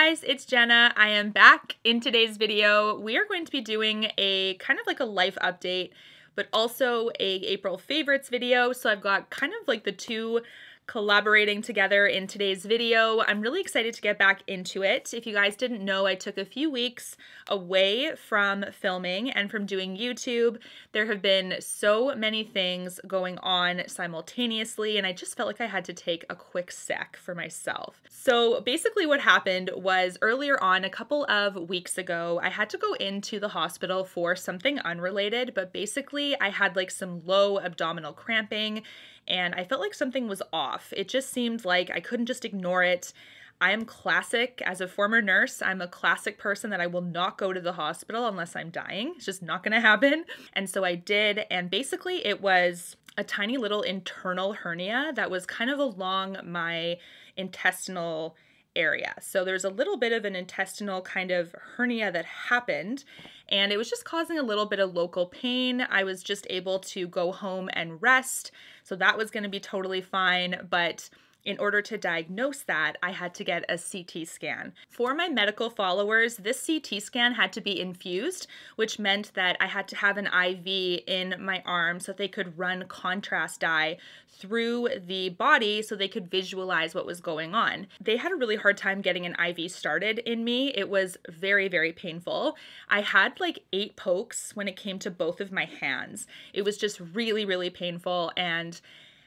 guys, it's Jenna. I am back. In today's video, we are going to be doing a kind of like a life update, but also a April favorites video. So I've got kind of like the two collaborating together in today's video. I'm really excited to get back into it. If you guys didn't know, I took a few weeks away from filming and from doing YouTube. There have been so many things going on simultaneously, and I just felt like I had to take a quick sec for myself. So basically what happened was earlier on, a couple of weeks ago, I had to go into the hospital for something unrelated, but basically I had like some low abdominal cramping and I felt like something was off. It just seemed like I couldn't just ignore it. I am classic. As a former nurse, I'm a classic person that I will not go to the hospital unless I'm dying. It's just not gonna happen. And so I did, and basically it was a tiny little internal hernia that was kind of along my intestinal area. So there's a little bit of an intestinal kind of hernia that happened, and it was just causing a little bit of local pain. I was just able to go home and rest, so that was going to be totally fine. But in order to diagnose that, I had to get a CT scan. For my medical followers, this CT scan had to be infused, which meant that I had to have an IV in my arm so they could run contrast dye through the body so they could visualize what was going on. They had a really hard time getting an IV started in me. It was very, very painful. I had like 8 pokes when it came to both of my hands. It was just really, really painful, and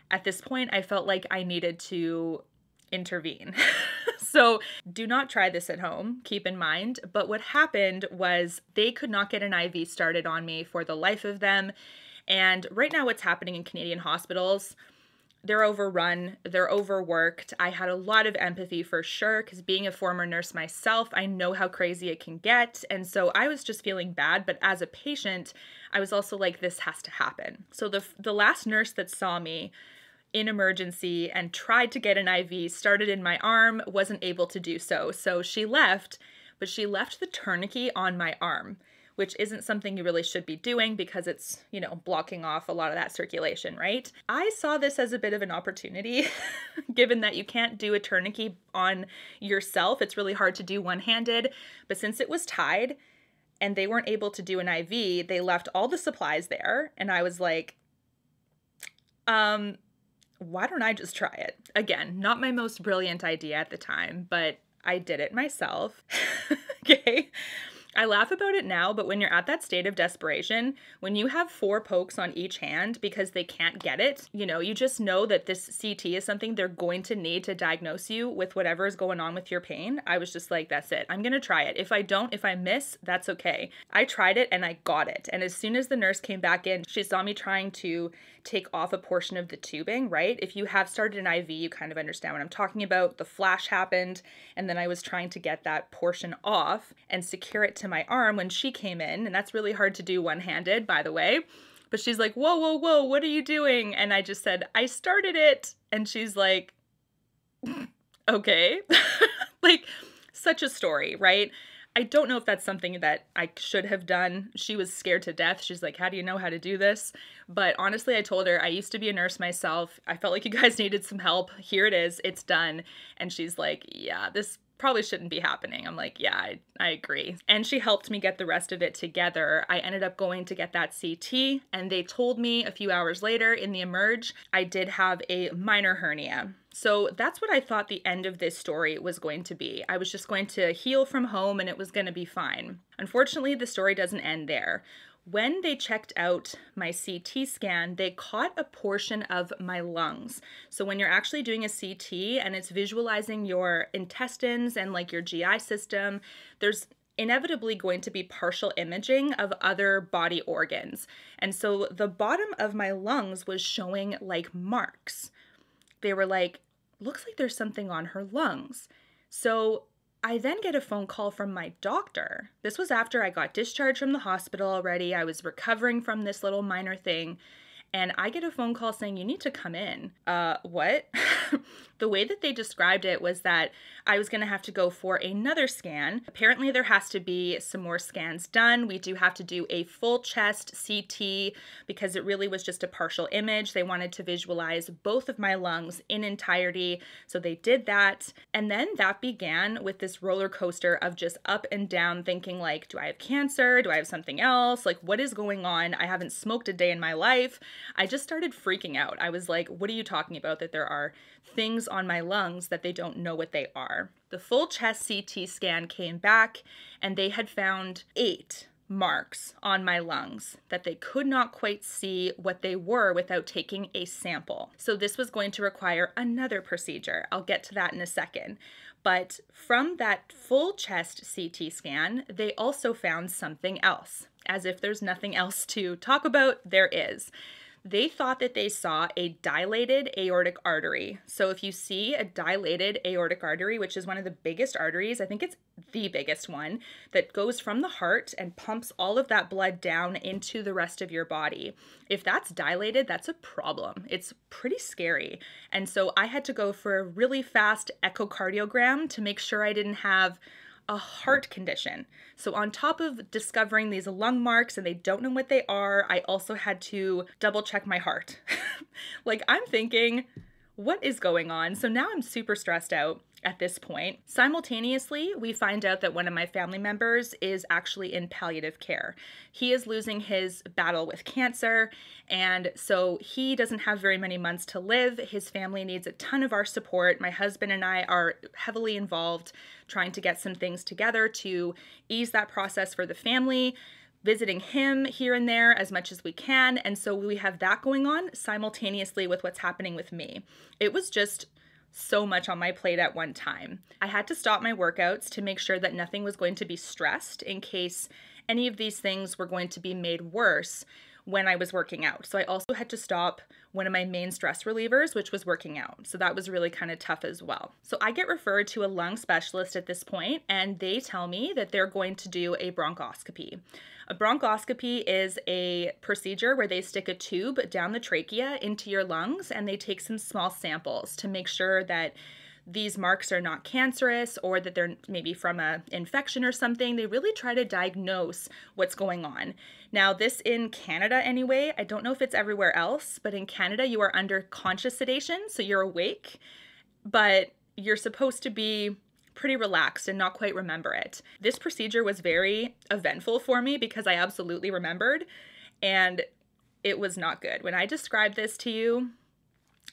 at this point, I felt like I needed to intervene. So do not try this at home, keep in mind. But what happened was they could not get an IV started on me for the life of them. And right now what's happening in Canadian hospitals, they're overrun, they're overworked. I had a lot of empathy for sure, because being a former nurse myself, I know how crazy it can get. And so I was just feeling bad, but as a patient, I was also like, this has to happen. So the last nurse that saw me in emergency and tried to get an IV started in my arm wasn't able to do so. So she left, but she left the tourniquet on my arm, which isn't something you really should be doing because it's, you know, blocking off a lot of that circulation, right? I saw this as a bit of an opportunity, given that you can't do a tourniquet on yourself. It's really hard to do one-handed, but since it was tied and they weren't able to do an IV, they left all the supplies there. And I was like, why don't I just try it? Again, not my most brilliant idea at the time, but I did it myself. Okay. I laugh about it now, but when you're at that state of desperation, when you have 4 pokes on each hand because they can't get it, you know, you just know that this CT is something they're going to need to diagnose you with whatever is going on with your pain. I was just like, that's it. I'm going to try it. If I miss, that's okay. I tried it and I got it. And as soon as the nurse came back in, she saw me trying to take off a portion of the tubing, right? If you have started an IV, you kind of understand what I'm talking about. The flash happened, and then I was trying to get that portion off and secure it to my arm when she came in, and that's really hard to do one-handed, by the way. But she's like, whoa, whoa, whoa, what are you doing? And I just said, I started it. And she's like, okay. Like, such a story, right? I don't know if that's something that I should have done. She was scared to death. She's like, how do you know how to do this? But honestly, I told her I used to be a nurse myself. I felt like you guys needed some help. Here it is. It's done. And she's like, yeah, this probably shouldn't be happening. I'm like, yeah, I agree. And she helped me get the rest of it together. I ended up going to get that CT, and they told me a few hours later in the emerge, I did have a minor hernia. So that's what I thought the end of this story was going to be. I was just going to heal from home and it was going to be fine. Unfortunately, the story doesn't end there. When they checked out my CT scan, they caught a portion of my lungs. So when you're actually doing a CT and it's visualizing your intestines and like your GI system, there's inevitably going to be partial imaging of other body organs. And so the bottom of my lungs was showing like marks. They were like, looks like there's something on her lungs. So I then get a phone call from my doctor. This was after I got discharged from the hospital already. I was recovering from this little minor thing. and I get a phone call saying, you need to come in. What? The way that they described it was that I was going to have to go for another scan. Apparently there has to be some more scans done. We do have to do a full chest CT because it really was just a partial image. They wanted to visualize both of my lungs in entirety. So they did that. And then that began with this roller coaster of just up and down thinking like, do I have cancer? Do I have something else? Like, what is going on? I haven't smoked a day in my life. I just started freaking out. I was like, what are you talking about? That there are things on my lungs that they don't know what they are. The full chest CT scan came back and they had found 8 marks on my lungs that they could not quite see what they were without taking a sample. So this was going to require another procedure. I'll get to that in a second. But from that full chest CT scan, they also found something else. As if there's nothing else to talk about, there is. They thought that they saw a dilated aortic artery. So if you see a dilated aortic artery, which is one of the biggest arteries, I think it's the biggest one, that goes from the heart and pumps all of that blood down into the rest of your body. If that's dilated, that's a problem. It's pretty scary. And so I had to go for a really fast echocardiogram to make sure I didn't have a heart condition. So on top of discovering these lung marks and they don't know what they are, I also had to double check my heart. Like, I'm thinking, what is going on? So now I'm super stressed out at this point. Simultaneously, we find out that one of my family members is actually in palliative care. He is losing his battle with cancer, and so he doesn't have very many months to live. His family needs a ton of our support. My husband and I are heavily involved trying to get some things together to ease that process for the family, visiting him here and there as much as we can. And so we have that going on simultaneously with what's happening with me. It was just so much on my plate at one time. I had to stop my workouts to make sure that nothing was going to be stressed in case any of these things were going to be made worse when I was working out. So I also had to stop one of my main stress relievers, which was working out. So that was really kind of tough as well. So I get referred to a lung specialist at this point, and they tell me that they're going to do a bronchoscopy. A bronchoscopy is a procedure where they stick a tube down the trachea into your lungs and they take some small samples to make sure that these marks are not cancerous or that they're maybe from an infection or something. They really try to diagnose what's going on. Now, this in Canada anyway, I don't know if it's everywhere else, but in Canada you are under conscious sedation, so you're awake, but you're supposed to be pretty relaxed and not quite remember it. This procedure was very eventful for me because I absolutely remembered, and it was not good. When I describe this to you,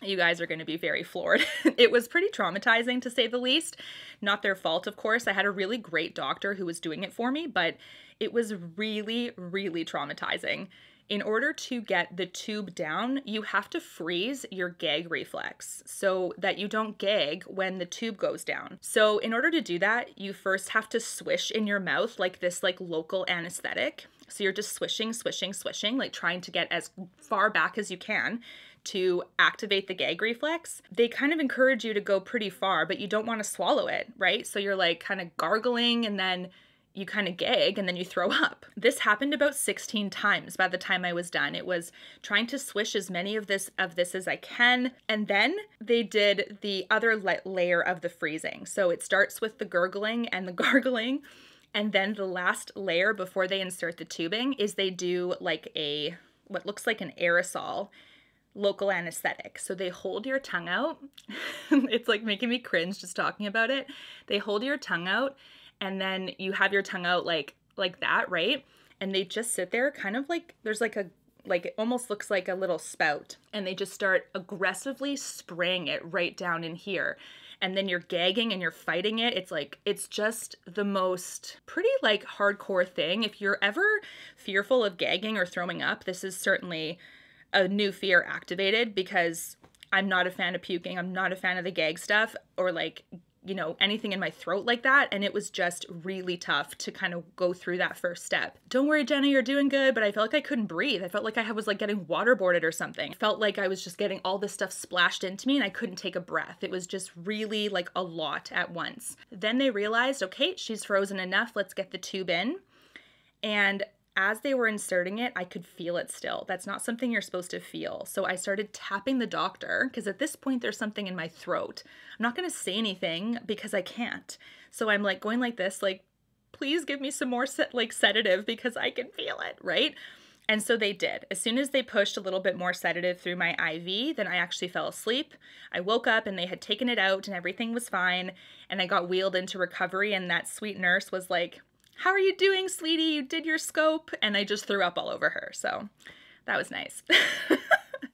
you guys are going to be very floored. It was pretty traumatizing, to say the least. Not their fault, of course. I had a really great doctor who was doing it for me, but it was really, really traumatizing. In order to get the tube down, you have to freeze your gag reflex so that you don't gag when the tube goes down. So in order to do that, you first have to swish in your mouth like this local anesthetic. So you're just swishing, swishing, swishing, like trying to get as far back as you can to activate the gag reflex. They kind of encourage you to go pretty far, but you don't want to swallow it, right? So you're like kind of gargling and then you kind of gag and then you throw up. This happened about 16 times by the time I was done. It was trying to swish as many of this as I can. And then they did the other layer of the freezing. So it starts with the gurgling and the gargling. And then the last layer before they insert the tubing is they do like what looks like an aerosol local anesthetic. So they hold your tongue out. It's like making me cringe just talking about it. They hold your tongue out and then you have your tongue out like that, right? And they just sit there kind of like there's it almost looks like a little spout, and they just start aggressively spraying it right down in here. And then you're gagging and you're fighting it. It's just the most pretty hardcore thing. If you're ever fearful of gagging or throwing up, this is certainly a new fear activated, because I'm not a fan of puking. I'm not a fan of the gag stuff or anything in my throat like that. And it was just really tough to kind of go through that first step. Don't worry, Jenna, you're doing good. But I felt like I couldn't breathe. I felt like I was getting waterboarded or something. I felt like I was just getting all this stuff splashed into me and I couldn't take a breath. It was just really a lot at once. Then they realized, okay, she's frozen enough. Let's get the tube in. And as they were inserting it, I could feel it still. That's not something you're supposed to feel. So I started tapping the doctor because at this point there's something in my throat. I'm not going to say anything because I can't. So I'm like going like this, like, please give me some more sedative because I can feel it, right? And so they did. As soon as they pushed a little bit more sedative through my IV, then I actually fell asleep. I woke up and they had taken it out and everything was fine. And I got wheeled into recovery and that sweet nurse was like, "How are you doing, sweetie? You did your scope." And I just threw up all over her. So that was nice.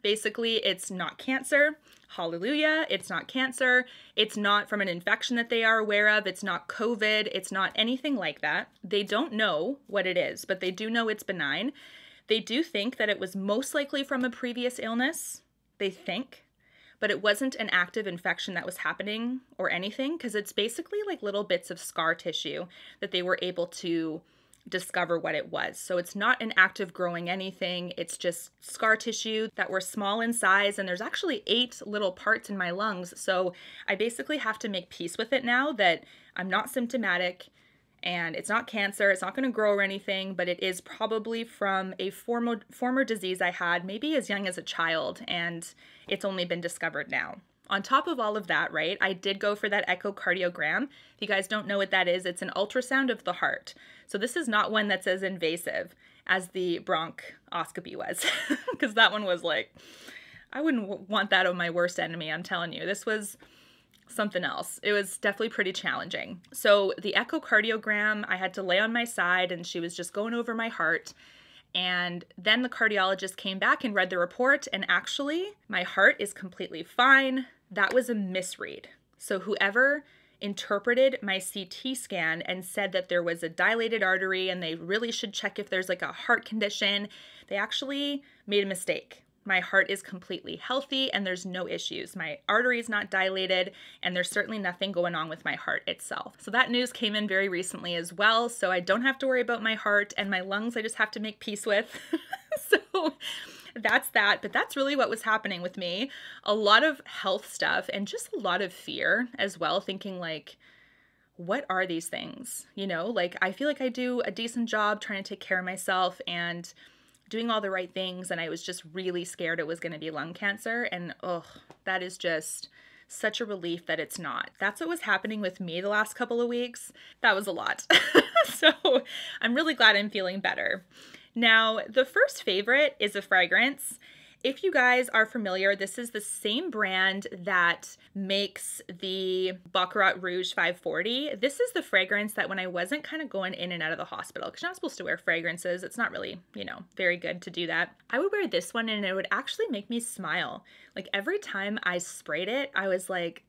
Basically, it's not cancer. Hallelujah. It's not cancer. It's not from an infection that they are aware of. It's not COVID. It's not anything like that. They don't know what it is, but they do know it's benign. They do think that it was most likely from a previous illness. They think. But it wasn't an active infection that was happening or anything, because it's basically like little bits of scar tissue that they were able to discover what it was. So it's not an active growing anything. It's just scar tissue that were small in size. And there's actually 8 little parts in my lungs. So I basically have to make peace with it now that I'm not symptomatic and it's not cancer. It's not going to grow or anything, but it is probably from a former disease I had maybe as young as a child. And it's only been discovered now. On top of all of that, right, I did go for that echocardiogram. If you guys don't know what that is, it's an ultrasound of the heart. So this is not one that's as invasive as the bronchoscopy was, because that one was like, I wouldn't want that on my worst enemy, I'm telling you. This was something else. It was definitely pretty challenging. So the echocardiogram, I had to lay on my side and she was just going over my heart. And then the cardiologist came back and read the report, and actually my heart is completely fine. That was a misread. So whoever interpreted my CT scan and said that there was a dilated artery and they really should check if there's like a heart condition, they actually made a mistake. My heart is completely healthy and there's no issues. My artery is not dilated and there's certainly nothing going on with my heart itself. So that news came in very recently as well. So I don't have to worry about my heart, and my lungs I just have to make peace with. So that's that. But that's really what was happening with me. A lot of health stuff and just a lot of fear as well, thinking like, what are these things? You know, like I feel like I do a decent job trying to take care of myself and doing all the right things, and I was just really scared it was going to be lung cancer, and that is just such a relief that it's not. That's what was happening with me the last couple of weeks. That was a lot. So I'm really glad I'm feeling better. Now, the first favorite is a fragrance. If you guys are familiar, this is the same brand that makes the Baccarat Rouge 540. This is the fragrance that when I wasn't kind of going in and out of the hospital, because you're not supposed to wear fragrances, it's not really, you know, very good to do that. I would wear this one and it would actually make me smile. Like every time I sprayed it, I was like,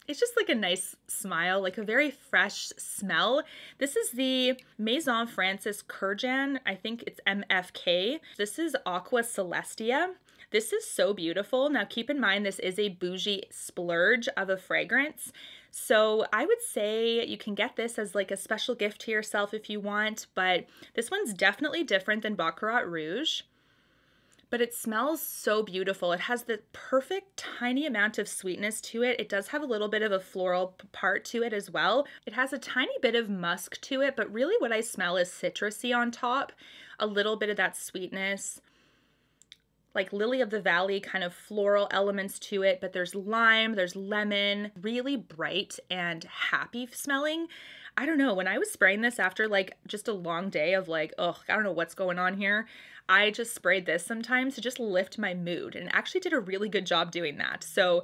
it's just like a nice smile, like a very fresh smell. This is the Maison Francis Kurkdjian. I think it's MFK. This is Aqua Celestia. This is so beautiful. Now keep in mind, this is a bougie splurge of a fragrance. So I would say you can get this as like a special gift to yourself if you want, but this one's definitely different than Baccarat Rouge. But it smells so beautiful. It has the perfect tiny amount of sweetness to it. It does have a little bit of a floral part to it as well. It has a tiny bit of musk to it, but really what I smell is citrusy on top, a little bit of that sweetness, like lily of the valley kind of floral elements to it, but there's lime, there's lemon, really bright and happy smelling. I don't know, when I was spraying this after like just a long day of like, I don't know what's going on here, I just sprayed this sometimes to just lift my mood, and actually did a really good job doing that. So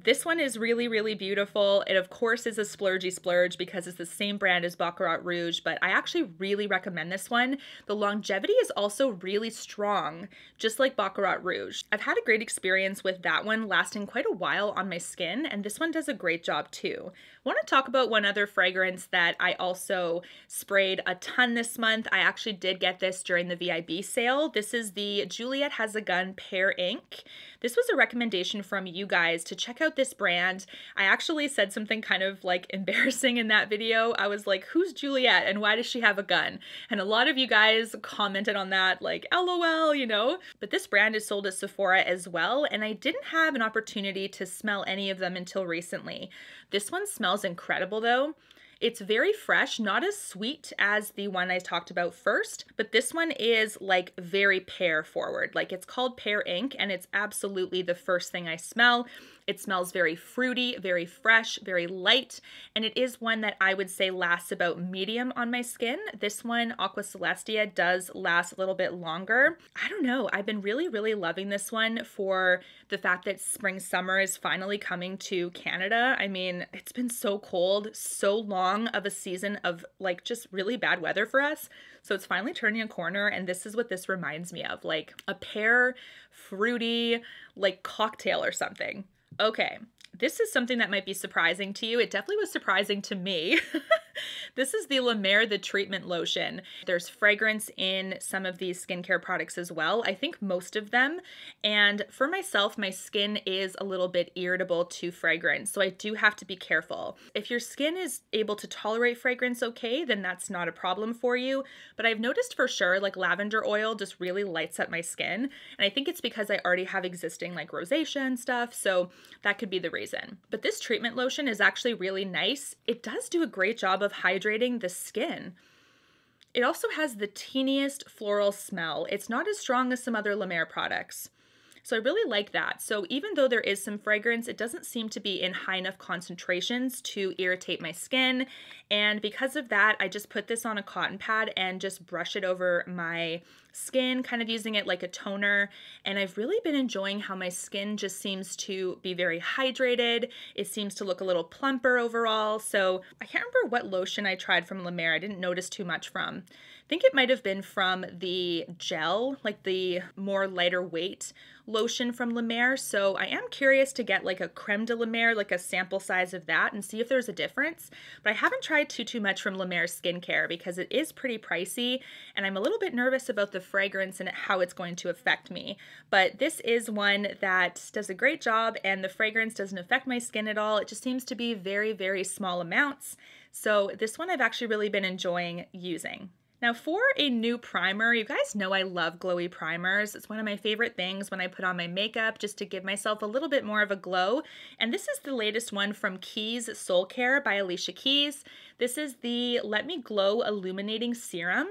this one is really, really beautiful. It, of course, is a splurgy splurge because it's the same brand as Baccarat Rouge, but I actually really recommend this one. The longevity is also really strong, just like Baccarat Rouge. I've had a great experience with that one lasting quite a while on my skin, and this one does a great job too. I want to talk about one other fragrance that I also sprayed a ton this month. I actually did get this during the VIB sale. This is the Juliette Has a Gun Pear Ink. This was a recommendation from you guys to check out this brand. I actually said something kind of like embarrassing in that video. I was like, who's Juliette and why does she have a gun? And a lot of you guys commented on that like, LOL, you know? But this brand is sold at Sephora as well, and I didn't have an opportunity to smell any of them until recently. This one smells incredible though. It's very fresh, not as sweet as the one I talked about first, but this one is like very pear forward. Like it's called Pear Ink and it's absolutely the first thing I smell. It smells very fruity, very fresh, very light, and it is one that I would say lasts about medium on my skin. This one, Aqua Celestia, does last a little bit longer. I don't know, I've been really loving this one for the fact that spring summer is finally coming to Canada. I mean, it's been so cold, so long of a season of like just really bad weather for us. So it's finally turning a corner, and this is what this reminds me of, like a pear fruity like cocktail or something. Okay, this is something that might be surprising to you. It definitely was surprising to me. This is the Mer The Treatment Lotion. There's fragrance in some of these skincare products as well. I think most of them. And for myself, my skin is a little bit irritable to fragrance, so I do have to be careful. If your skin is able to tolerate fragrance okay, then that's not a problem for you. But I've noticed for sure, like lavender oil just really lights up my skin. And I think it's because I already have existing like rosacea and stuff, so that could be the reason. But this treatment lotion is actually really nice. It does do a great job of hydrating the skin. It also has the teeniest floral smell. It's not as strong as some other La Mer products. So I really like that. So even though there is some fragrance, it doesn't seem to be in high enough concentrations to irritate my skin. And because of that, I just put this on a cotton pad and just brush it over my skin, kind of using it like a toner. And I've really been enjoying how my skin just seems to be very hydrated. It seems to look a little plumper overall. So I can't remember what lotion I tried from La Mer. I didn't notice too much from. I think it might have been from the gel, like the more lighter weight lotion from La Mer. So I am curious to get like a creme de La Mer, like a sample size of that, and see if there's a difference. But I haven't tried too much from La Mer skincare because it is pretty pricey, and I'm a little bit nervous about the fragrance and how it's going to affect me. But this is one that does a great job, and the fragrance doesn't affect my skin at all. It just seems to be very small amounts. So this one I've actually really been enjoying using. Now for a new primer, you guys know I love glowy primers. It's one of my favorite things when I put on my makeup just to give myself a little bit more of a glow. And this is the latest one from Keys Soulcare by Alicia Keys. This is the Let Me Glow Illuminating Serum.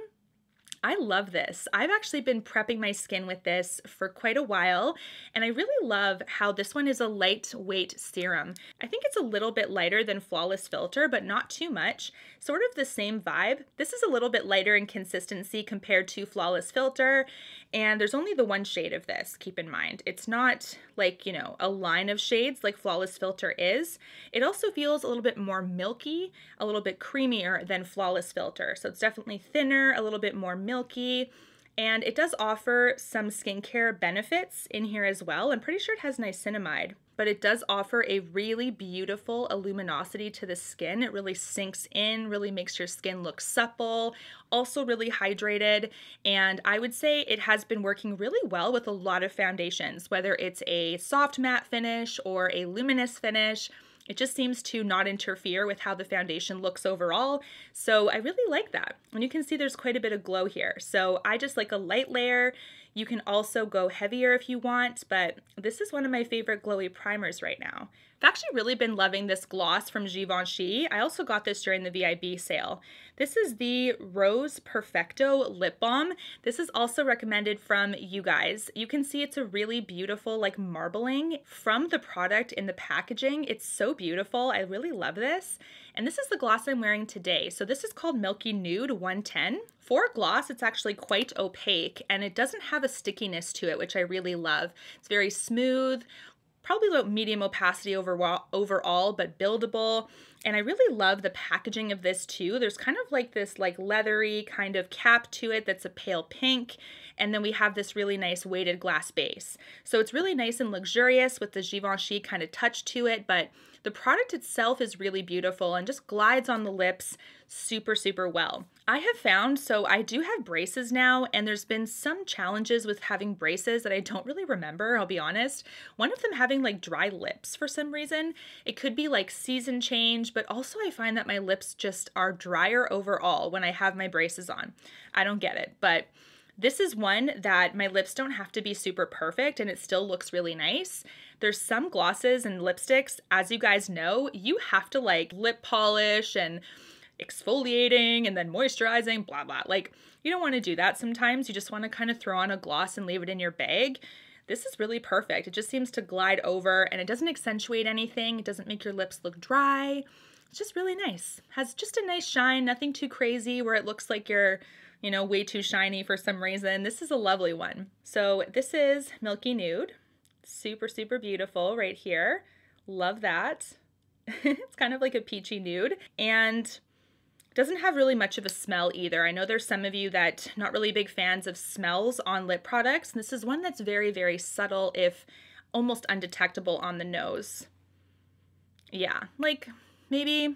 I love this. I've actually been prepping my skin with this for quite a while, and I really love how this one is a lightweight serum. I think it's a little bit lighter than Flawless Filter, but not too much. Sort of the same vibe. This is a little bit lighter in consistency compared to Flawless Filter, and there's only the one shade of this, keep in mind. It's not like, you know, a line of shades like Flawless Filter is. It also feels a little bit more milky, a little bit creamier than Flawless Filter. So it's definitely thinner, a little bit more milky, and it does offer some skincare benefits in here as well. I'm pretty sure it has niacinamide, but it does offer a really beautiful luminosity to the skin. It really sinks in, really makes your skin look supple, also really hydrated, and I would say it has been working really well with a lot of foundations, whether it's a soft matte finish or a luminous finish. It just seems to not interfere with how the foundation looks overall. So I really like that. And you can see there's quite a bit of glow here. So I just like a light layer. You can also go heavier if you want, but this is one of my favorite glowy primers right now. I've actually really been loving this gloss from Givenchy. I also got this during the VIB sale. This is the Rose Perfecto Lip Balm. This is also recommended from you guys. You can see it's a really beautiful like marbling from the product in the packaging. It's so beautiful. I really love this. And this is the gloss I'm wearing today. So this is called Milky Nude 110. For gloss, it's actually quite opaque and it doesn't have a stickiness to it, which I really love. It's very smooth, probably about medium opacity overall, but buildable. And I really love the packaging of this too. There's kind of like this like leathery kind of cap to it that's a pale pink. And then we have this really nice weighted glass base. So it's really nice and luxurious with the Givenchy kind of touch to it, but the product itself is really beautiful and just glides on the lips super well. I have found, so I do have braces now, and there's been some challenges with having braces that I don't really remember, I'll be honest. One of them having like dry lips for some reason. It could be like season change, but also I find that my lips just are drier overall when I have my braces on. I don't get it, but this is one that my lips don't have to be super perfect and it still looks really nice. There's some glosses and lipsticks, as you guys know, you have to like lip polish and exfoliating and then moisturizing, blah, blah. Like, you don't want to do that sometimes. You just want to kind of throw on a gloss and leave it in your bag. This is really perfect. It just seems to glide over and it doesn't accentuate anything. It doesn't make your lips look dry. It's just really nice. Has just a nice shine, nothing too crazy where it looks like you're, you know, way too shiny for some reason. This is a lovely one. So this is Milky Nude. Super, super beautiful right here. Love that. It's kind of like a peachy nude and doesn't have really much of a smell either. I know there's some of you that not really big fans of smells on lip products. And this is one that's very, very subtle, if almost undetectable on the nose. Yeah, like maybe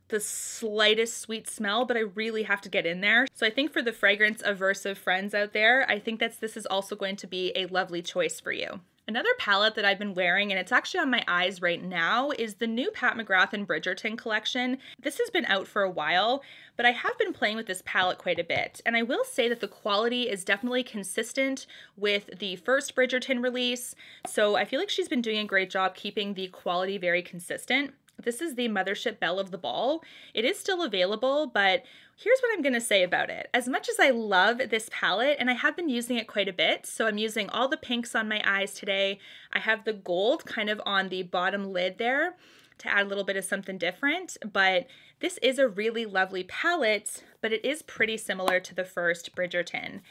the slightest sweet smell, but I really have to get in there. So I think for the fragrance aversive friends out there, I think this is also going to be a lovely choice for you. Another palette that I've been wearing, and it's actually on my eyes right now, is the new Pat McGrath and Bridgerton collection. This has been out for a while, but I have been playing with this palette quite a bit. And I will say that the quality is definitely consistent with the first Bridgerton release. So I feel like she's been doing a great job keeping the quality very consistent. This is the Mothership Belle of the Ball. It is still available, but here's what I'm going to say about it. As much as I love this palette, and I have been using it quite a bit, so I'm using all the pinks on my eyes today. I have the gold kind of on the bottom lid there to add a little bit of something different, but this is a really lovely palette, but it is pretty similar to the first Bridgerton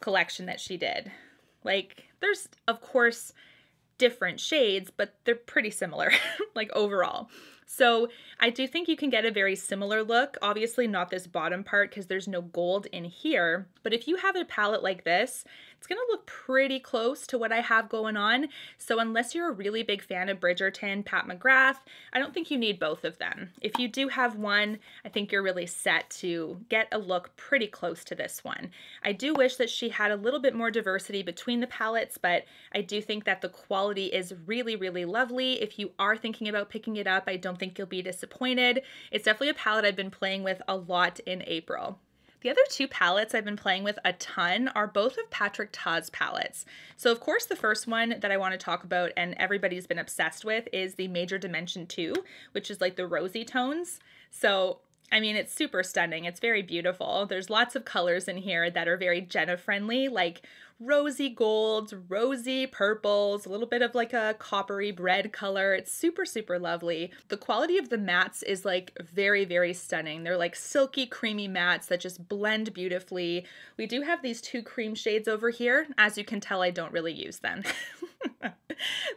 collection that she did. Like, there's, of course, different shades, but they're pretty similar, like overall. So I do think you can get a very similar look. Obviously not this bottom part because there's no gold in here, but if you have a palette like this, it's gonna look pretty close to what I have going on. So unless you're a really big fan of Bridgerton, Pat McGrath, I don't think you need both of them. If you do have one, I think you're really set to get a look pretty close to this one. I do wish that she had a little bit more diversity between the palettes, but I do think that the quality is really, really lovely. If you are thinking about picking it up, I don't think you'll be disappointed. It's definitely a palette I've been playing with a lot in April. The other two palettes I've been playing with a ton are both of Patrick Ta's palettes. So of course the first one that I want to talk about and everybody's been obsessed with is the Major Dimension 2, which is like the rosy tones. So I mean, it's super stunning. It's very beautiful. There's lots of colors in here that are very Jena friendly, like rosy golds, rosy purples, a little bit of like a coppery red color. It's super, super lovely. The quality of the mattes is like very, very stunning. They're like silky, creamy mattes that just blend beautifully. We do have these two cream shades over here. As you can tell, I don't really use them.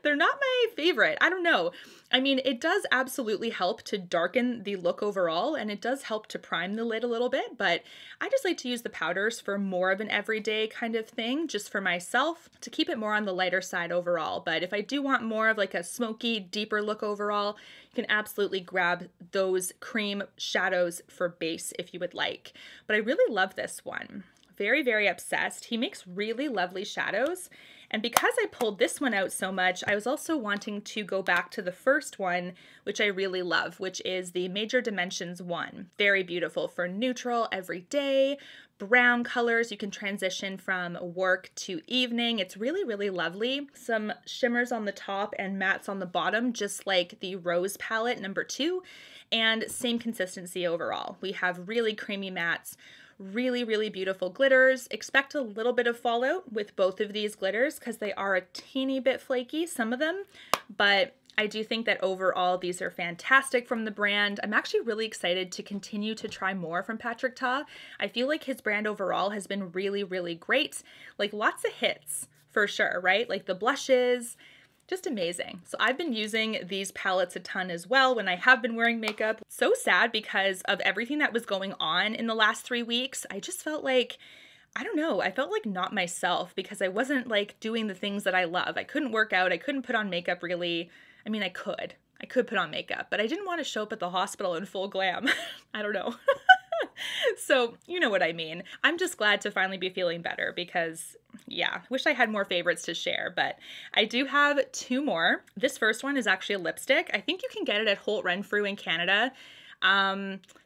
They're not my favorite. I don't know. I mean, it does absolutely help to darken the look overall, and it does help to prime the lid a little bit, but I just like to use the powders for more of an everyday kind of thing, just for myself, to keep it more on the lighter side overall. But if I do want more of like a smoky, deeper look overall, you can absolutely grab those cream shadows for base if you would like. But I really love this one. Very, very obsessed. He makes really lovely shadows. And because I pulled this one out so much, I was also wanting to go back to the first one, which I really love, which is the Major Dimensions 1. Very beautiful for neutral, everyday, brown colors. You can transition from work to evening. It's really, really lovely. Some shimmers on the top and mattes on the bottom, just like the Rose palette number 2, and same consistency overall. We have really creamy mattes, really, really beautiful glitters. Expect a little bit of fallout with both of these glitters because they are a teeny bit flaky, some of them, but I do think that overall these are fantastic from the brand. I'm actually really excited to continue to try more from Patrick Ta. I feel like his brand overall has been really, really great. Like lots of hits for sure, right? Like the blushes, just amazing. So I've been using these palettes a ton as well when I have been wearing makeup. So sad because of everything that was going on in the last 3 weeks. I just felt like, I don't know, I felt like not myself because I wasn't like doing the things that I love. I couldn't work out, I couldn't put on makeup really. I mean, I could put on makeup, but I didn't want to show up at the hospital in full glam. I don't know. So you know what I mean. I'm just glad to finally be feeling better because yeah, wish I had more favorites to share, but I do have 2 more. This first one is actually a lipstick. I think you can get it at Holt Renfrew in Canada.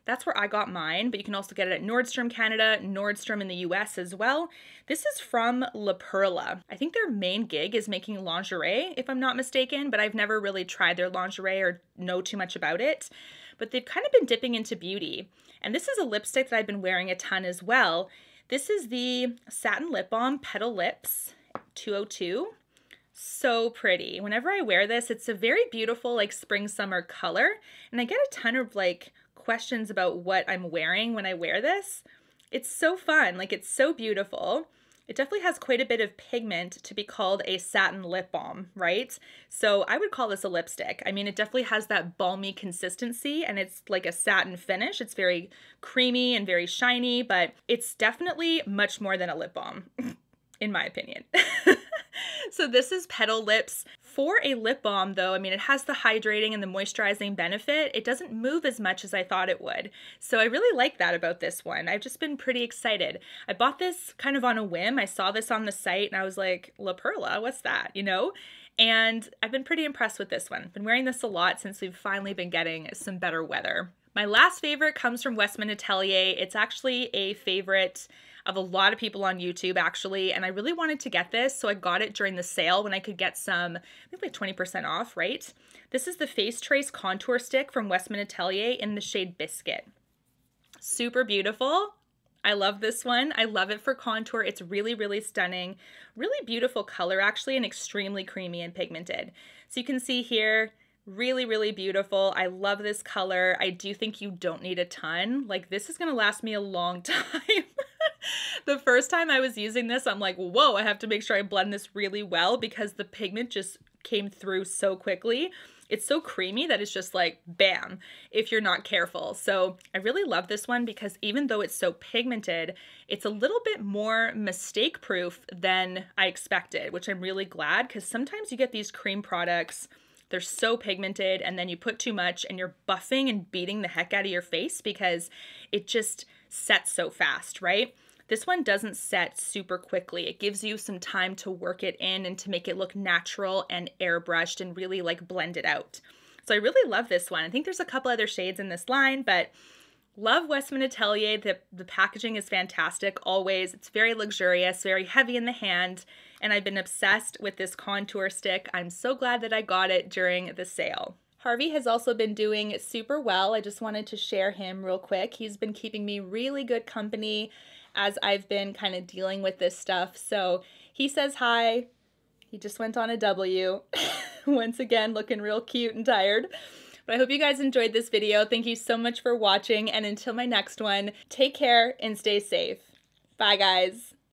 That's where I got mine, but you can also get it at Nordstrom Canada, Nordstrom in the US as well. This is from La Perla. I think their main gig is making lingerie, if I'm not mistaken, but I've never really tried their lingerie or know too much about it. but they've kind of been dipping into beauty. And this is a lipstick that I've been wearing a ton as well. This is the Satin Lip Balm Petal Lips 202. So pretty. Whenever I wear this, it's a very beautiful like spring summer color, and I get a ton of like questions about what I'm wearing when I wear this. It's so fun, like it's so beautiful. It definitely has quite a bit of pigment to be called a satin lip balm, right? So I would call this a lipstick. I mean, it definitely has that balmy consistency and it's like a satin finish. It's very creamy and very shiny, but it's definitely much more than a lip balm, in my opinion. So this is Petal Lips. For a lip balm though, I mean, it has the hydrating and the moisturizing benefit. It doesn't move as much as I thought it would. So I really like that about this one. I've just been pretty excited. I bought this kind of on a whim. I saw this on the site and I was like, La Perla, what's that, you know? And I've been pretty impressed with this one. I've been wearing this a lot since we've finally been getting some better weather. My last favorite comes from Westman Atelier. It's actually a favorite of a lot of people on YouTube actually, and I really wanted to get this, so I got it during the sale when I could get some, I think like 20% off, right? This is the Face Trace Contour Stick from Westman Atelier in the shade Biscuit. Super beautiful. I love this one. I love it for contour. It's really, really stunning. Really beautiful color actually, and extremely creamy and pigmented. So you can see here, really, really beautiful. I love this color. I do think you don't need a ton. Like this is gonna last me a long time. The first time I was using this, I'm like, whoa, I have to make sure I blend this really well because the pigment just came through so quickly. It's so creamy that it's just like, bam, if you're not careful. So I really love this one because even though it's so pigmented, it's a little bit more mistake proof than I expected, which I'm really glad because sometimes you get these cream products, they're so pigmented and then you put too much and you're buffing and beating the heck out of your face because it just sets so fast, right? This one doesn't set super quickly. It gives you some time to work it in and to make it look natural and airbrushed and really like blend it out. So I really love this one. I think there's a couple other shades in this line, but love Westman Atelier. The packaging is fantastic always. It's very luxurious, very heavy in the hand, and I've been obsessed with this contour stick. I'm so glad that I got it during the sale. Harvey has also been doing super well. I just wanted to share him real quick. He's been keeping me really good company as I've been kind of dealing with this stuff. So he says hi. He just went on a W. Once again, looking real cute and tired. But I hope you guys enjoyed this video. Thank you so much for watching. And until my next one, take care and stay safe. Bye, guys.